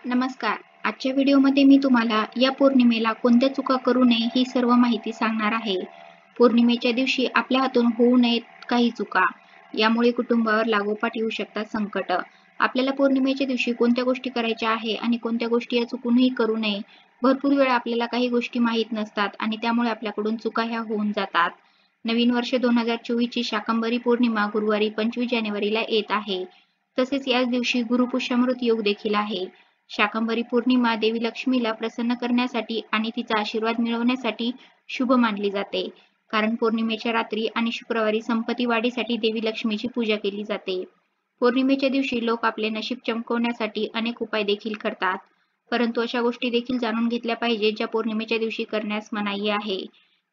नमस्कार. आजच्या व्हिडिओमध्ये मी तुम्हाला या पौर्णिमेला कोणत्या चुका करू नये ही सर्व माहिती सांगणार आहे. पौर्णिमेच्या दिवशी आपल्या हातून होऊ नयेत काही चुका. यामुळे कुटुंबावर लागोपाठ येऊ शकतात संकट. आपल्याला पौर्णिमेच्या दिवशी कोणत्या गोष्टी करायच्या आहे आणि कोणत्या गोष्टी या चुकूनही करू नये. भरपूर वेळा आपल्याला काही गोष्टी माहीत नसतात आणि त्यामुळे आपल्याकडून चुका ह्या होऊन जातात. नवीन वर्ष 2024 ची शाकंभरी पौर्णिमा गुरुवारी 25 जानेवारीला येत आहे. तसेच याच दिवशी गुरुपुष्यामृत योग देखील आहे. शाकंभरी पौर्णिमा देवी लक्ष्मीला प्रसन्न करण्यासाठी आणि तिचा आशीर्वाद मिळवण्यासाठी शुभ मानली जाते. कारण पौर्णिमेच्या रात्री आणि शुक्रवारी संपत्ती वाढीसाठी देवी लक्ष्मीची पूजा केली जाते. पौर्णिमेच्या दिवशी लोक आपले नशीब चमकवण्यासाठी अनेक उपाय देखील करतात. परंतु अशा गोष्टी देखील जाणून घेतल्या पाहिजेत ज्या पौर्णिमेच्या दिवशी करण्यास मनाई आहे.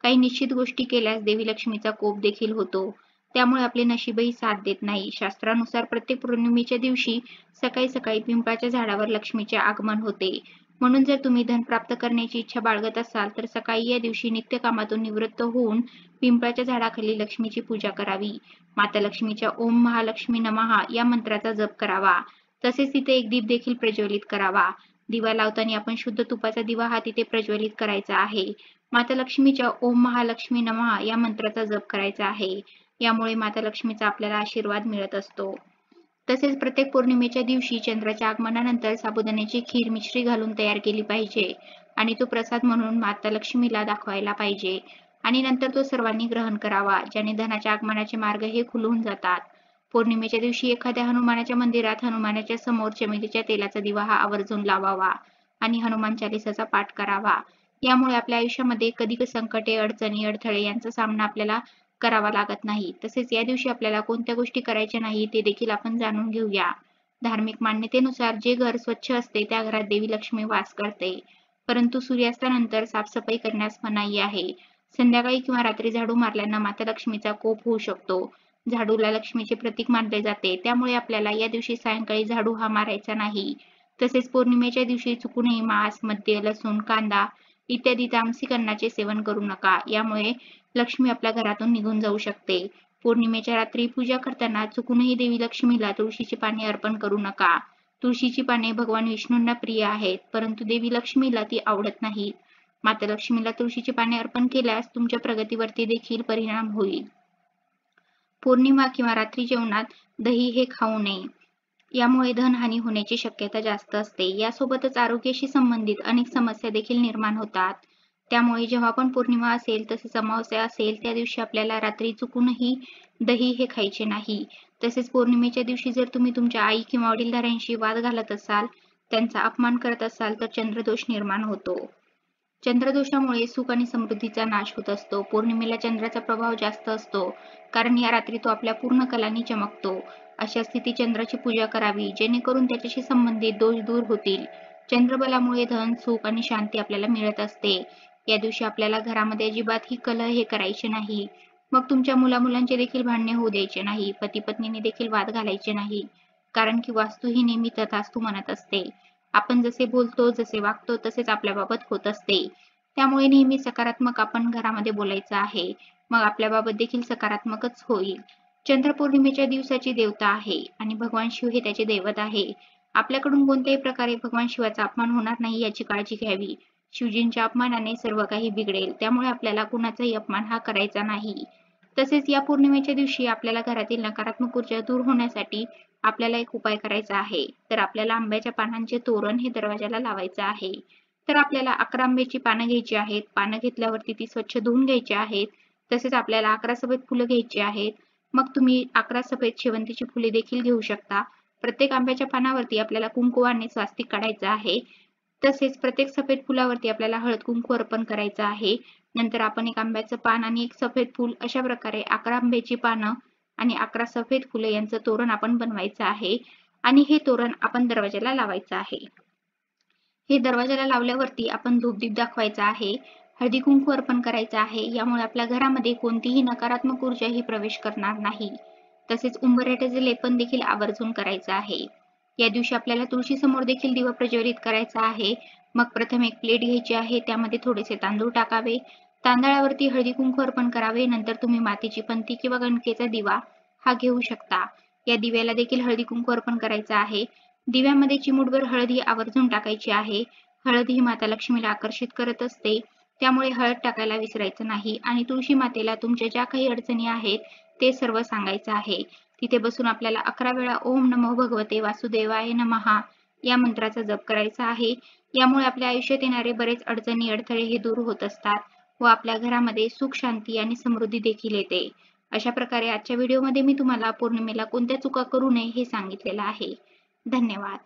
काही निश्चित गोष्टी केल्यास देवी लक्ष्मीचा कोप देखील होतो. त्यामुळे आपले नशीबही साथ देत नाही. शास्त्रानुसार प्रत्येक पौर्णिमेच्या दिवशी सकाळी सकाळी पिंपळाच्या झाडावर लक्ष्मीचे आगमन होते. म्हणून जर तुम्ही धन प्राप्त करण्याची इच्छा बाळगत असाल तर सकाळी या दिवशी नित्यकामातून निवृत्त होऊन पिंपळाच्या झाडाखाली लक्ष्मीची पूजा करावी. माता लक्ष्मीच्या ओम महालक्ष्मी नमः या मंत्राचा जप करावा. तसेच तिथे एक दीप देखील प्रज्वलित करावा. दिवा लावताना आपण शुद्ध तुपाचा दिवा हा तिथे प्रज्वलित करायचा आहे. माता लक्ष्मीच्या ओम महालक्ष्मी नमः या मंत्राचा जप करायचा आहे. यामुळे माता लक्ष्मीचा आपल्याला आशीर्वाद मिळत असतो. तसेच प्रत्येक पौर्णिमेच्या दिवशी चंद्राच्या आगमनानंतर साबुदाण्याची खीर मिश्री घालून तयार केली पाहिजे आणि तो प्रसाद म्हणून माता लक्ष्मीला दाखवायला पाहिजे आणि नंतर तो सर्वांनी ग्रहण करावा, ज्याने धनाच्या आगमनाचे मार्ग हे खुलून जातात. पौर्णिमेच्या दिवशी एखाद्या हनुमानाच्या मंदिरात हनुमानाच्या समोर चमेलीच्या तेलाचा दिवा हा आवर्जून लावावा आणि हनुमान चालीसाचा पाठ करावा. यामुळे आपल्या आयुष्यामध्ये कधी संकटे, अडचणी, अडथळे यांचा सामना आपल्याला करावा लागत नाही. तसेच या दिवशी आपल्याला कोणत्या गोष्टी करायच्या नाही ते देखील आपण जाणून घेऊया. धार्मिक मान्यतेनुसार जे घर स्वच्छ असते त्या घरात देवी लक्ष्मी वास करते. परंतु सूर्यास्तानंतर साफसफाई करण्यास मनाई आहे. संध्याकाळी किंवा रात्री झाडू मारल्यानं माता लक्ष्मीचा कोप होऊ शकतो. झाडूला लक्ष्मीचे प्रतीक मानले जाते. त्यामुळे आपल्याला या दिवशी सायंकाळी झाडू हा मारायचा नाही. तसेच पौर्णिमेच्या दिवशी चुकूनही मांस, मद्य, लसूण, कांदा इत्यादी तामसिक अन्नाचे सेवन करू नका. यामुळे लक्ष्मी आपल्या घरातून निघून जाऊ शकते. पौर्णिमेच्या रात्री पूजा करताना चुकूनही देवी लक्ष्मीला तुळशीची पाने अर्पण करू नका. तुळशीची पाने भगवान विष्णूंना प्रिय आहेत, परंतु देवी लक्ष्मीला ती आवडत नाहीत. माता लक्ष्मीला तुळशीची पाने अर्पण केल्यास तुमच्या प्रगतीवरती देखील परिणाम होईल. पौर्णिमा किंवा रात्री जेवणात दही हे खाऊ नये. यामुळे धनहानी होण्याची शक्यता जास्त असते. यासोबतच आरोग्याशी संबंधित अनेक समस्या देखील निर्माण होतात. त्यामुळे जेव्हा पण पौर्णिमा असेल तसेच अमावस्या असेल त्या दिवशी आपल्याला रात्री चुकूनही दही हे खायचे नाही. तसेच पौर्णिमेच्या दिवशी जर तुम्ही तुमच्या आई किंवा वडीलधाऱ्यांशी वाद घालत असाल, त्यांचा अपमान करत असाल तर चंद्रदोष निर्माण होतो. चंद्रदोषामुळे सुख आणि समृद्धीचा नाश होत असतो. पौर्णिमेला चंद्राचा प्रभाव जास्त असतो, कारण या रात्री तो आपल्या पूर्ण कलांनी चमकतो. अशा स्थितीत चंद्राची पूजा करावी, जेणेकरून त्याच्याशी संबंधित दोष दूर होतील. चंद्रबलामुळे धन, सुख आणि शांती आपल्याला मिळत असते. या दिवशी आपल्याला घरामध्ये अजिबात ही कलह हे करायचे नाही. मग तुमच्या मुलामुलांचे देखील भांडणे होऊ द्यायचे नाही. पती पत्नीने देखील वाद घालायचे नाही, कारण की वास्तू ही नेहमी तथास्तु म्हणत असते. आपण जसे बोलतो, जसे वागतो तसेच आपल्याबाबत होत असते. त्यामुळे नेहमी सकारात्मक आपण घरामध्ये बोलायचं आहे. मग आपल्याबाबत देखील सकारात्मकच होईल. चंद्र पौर्णिमेच्या दिवसाची देवता आहे आणि भगवान शिव हे त्याचे दैवत आहे. आपल्याकडून कोणत्याही प्रकारे भगवान शिवाचा अपमान होणार नाही याची काळजी घ्यावी. शिवजींच्या अपमानाने सर्व काही बिघडेल. त्यामुळे आपल्याला कुणाचाही अपमान हा करायचा नाही. तसेच या पौर्णिमेच्या दिवशी आपल्याला घरातील नकारात्मक ऊर्जा दूर होण्यासाठी आपल्याला एक उपाय करायचा आहे. तर आपल्याला आंब्याच्या पानांचे तोरण हे दरवाजाला लावायचे आहे. तर आपल्याला 11 आंब्याची पानं घ्यायची आहेत. पानं घेतल्यावरती ती स्वच्छ धुवून घ्यायची आहेत. तसेच आपल्याला 11 सफेद फुलं घ्यायची आहेत. मग तुम्ही 11 सफेद शेवंतीची फुले देखील घेऊ शकता. प्रत्येक आंब्याच्या पानावरती आपल्याला कुंकुवाने स्वास्तिक काढायचं आहे. तसेच प्रत्येक सफेद फुलावरती आपल्याला हळद कुंकू अर्पण करायचं आहे. नंतर आपण एक आंब्याचं पान आणि एक सफेद फूल अशा प्रकारे 11 आंब्याची पानं आणि 11 सफेद फुले यांचं तोरण आपण बनवायचं आहे आणि हे तोरण आपण दरवाजाला लावायचं आहे. हे दरवाजाला लावल्यावरती आपण धूपदीप दाखवायचा आहे. हळदी कुंकू अर्पण करायचं आहे. यामुळे आपल्या घरामध्ये कोणतीही नकारात्मक ऊर्जा ही प्रवेश करणार नाही. तसेच उंबरठ्याचे लेपन देखील आवर्जून करायचं आहे. या दिवशी आपल्याला तुळशी समोर देखील दिवा प्रज्वलित करायचा आहे. मग प्रथम एक प्लेट घ्यायची आहे. त्यामध्ये थोडेसे तांदूळ टाकावे. तांदळावरती हळदी कुंकू अर्पण करावे. नंतर तुम्ही मातीची पंती किंवा गणकेचा दिवा हा घेऊ शकता. या दिव्याला देखील हळदी कुंकू अर्पण करायचा आहे. दिव्यामध्ये चिमूटभर हळद ही आवर्जून टाकायची आहे. हळद ही माता लक्ष्मीला आकर्षित करत असते. त्यामुळे हळद टाकायला विसरायचं नाही आणि तुळशी मातेला तुमच्या ज्या काही अडचणी आहेत ते सर्व सांगायचं आहे. तिथे बसून आपल्याला 11 वेळा ओम नमो भगवते वासुदेवाय नमः या मंत्राचा जप करायचा आहे. यामुळे आपल्या आयुष्यात येणारे बरेच अडचणी अडथळे हे दूर होत असतात व आपल्या घरामध्ये सुख शांती आणि समृद्धी देखील येते. अशा प्रकारे आजच्या व्हिडिओमध्ये मी तुम्हाला पौर्णिमेला कोणत्या चुका करू नये हे सांगितलेलं आहे. धन्यवाद.